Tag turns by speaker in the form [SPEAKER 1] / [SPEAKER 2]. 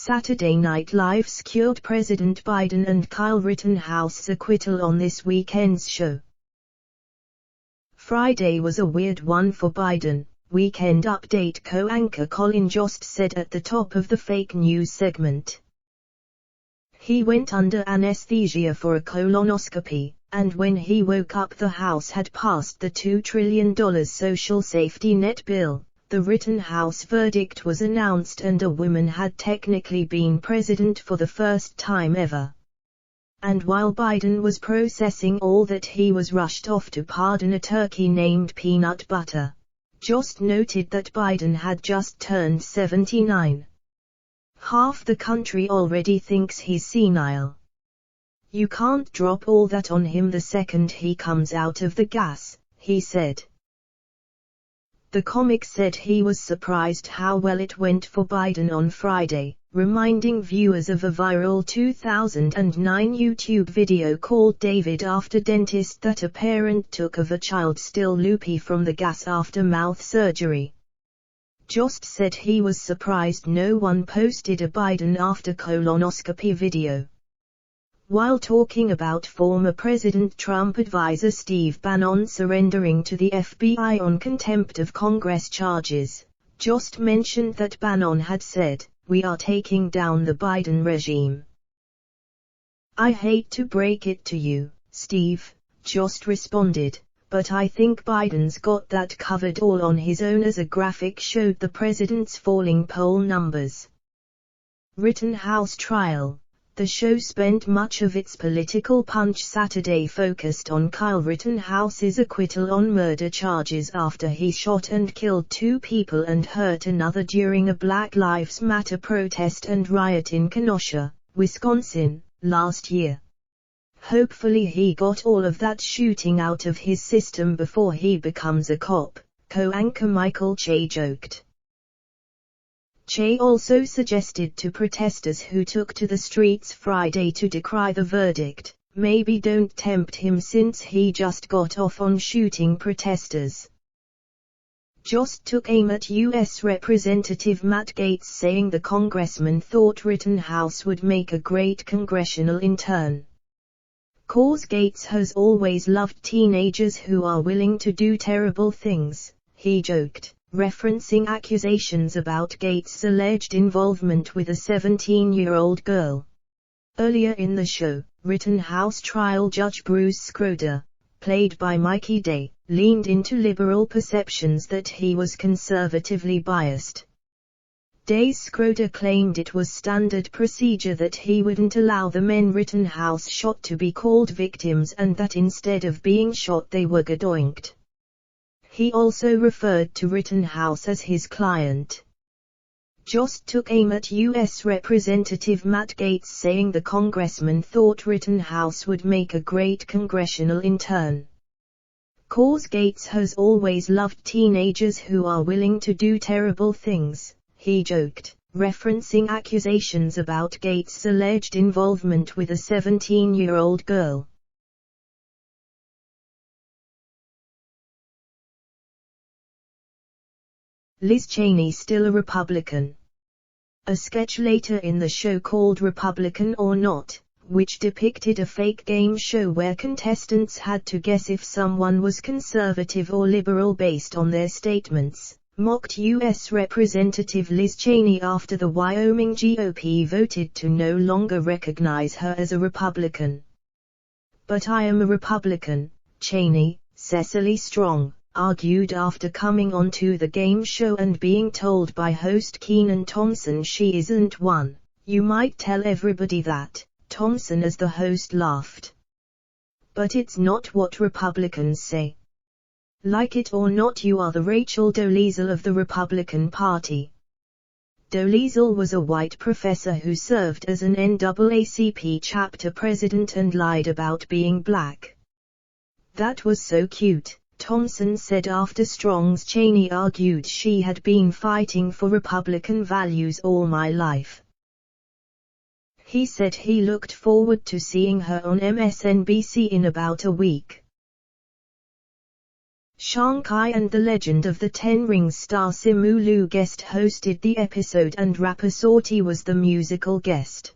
[SPEAKER 1] Saturday Night Live skewered President Biden and Kyle Rittenhouse's acquittal on this weekend's show. Friday was a weird one for Biden, Weekend Update co-anchor Colin Jost said at the top of the fake news segment. He went under anesthesia for a colonoscopy, and when he woke up the House had passed the $2 trillion social safety net bill. The Rittenhouse verdict was announced and a woman had technically been president for the first time ever. And while Biden was processing all that, he was rushed off to pardon a turkey named Peanut Butter. Jost noted that Biden had just turned 79. Half the country already thinks he's senile. You can't drop all that on him the second he comes out of the gas, he said. The comic said he was surprised how well it went for Biden on Friday, reminding viewers of a viral 2009 YouTube video called David After Dentist that a parent took of a child still loopy from the gas after mouth surgery. Jost said he was surprised no one posted a Biden after colonoscopy video. While talking about former President Trump advisor Steve Bannon surrendering to the FBI on contempt of Congress charges, Jost mentioned that Bannon had said, "We are taking down the Biden regime." "I hate to break it to you, Steve," Jost responded, "but I think Biden's got that covered all on his own," as a graphic showed the president's falling poll numbers. Rittenhouse trial. The show spent much of its political punch Saturday focused on Kyle Rittenhouse's acquittal on murder charges after he shot and killed 2 people and hurt another during a Black Lives Matter protest and riot in Kenosha, Wisconsin, last year. Hopefully he got all of that shooting out of his system before he becomes a cop, co-anchor Michael Che joked. Che also suggested to protesters who took to the streets Friday to decry the verdict, maybe don't tempt him since he just got off on shooting protesters. Jost took aim at U.S. Representative Matt Gaetz, saying the congressman thought Rittenhouse would make a great congressional intern. "'Cause Gaetz has always loved teenagers who are willing to do terrible things," he joked, referencing accusations about Gaetz' alleged involvement with a 17-year-old girl. Earlier in the show, Rittenhouse trial judge Bruce Schroeder, played by Mikey Day, leaned into liberal perceptions that he was conservatively biased. Day's Schroeder claimed it was standard procedure that he wouldn't allow the men Rittenhouse shot to be called victims and that instead of being shot they were gadoinked. He also referred to Rittenhouse as his client. Jost took aim at U.S. Representative Matt Gaetz, saying the congressman thought Rittenhouse would make a great congressional intern. "'Cause Gaetz has always loved teenagers who are willing to do terrible things," he joked, referencing accusations about Gaetz' alleged involvement with a 17-year-old girl. Liz Cheney still a Republican. A sketch later in the show called Republican or Not, which depicted a fake game show where contestants had to guess if someone was conservative or liberal based on their statements, mocked U.S. Representative Liz Cheney after the Wyoming GOP voted to no longer recognize her as a Republican. "But I am a Republican," Cheney, Cecily Strong, argued after coming onto the game show and being told by host Kenan Thompson she isn't one. "You might tell everybody that," Thompson as the host laughed. "But it's not what Republicans say. Like it or not, you are the Rachel Dolezal of the Republican Party." Dolezal was a white professor who served as an NAACP chapter president and lied about being black. "That was so cute," Thompson said after Strong's Cheney argued she had been fighting for Republican values all my life. He said he looked forward to seeing her on MSNBC in about a week. Shankar and the Legend of the Ten Rings star Simu Liu guest hosted the episode and rapper Sautee was the musical guest.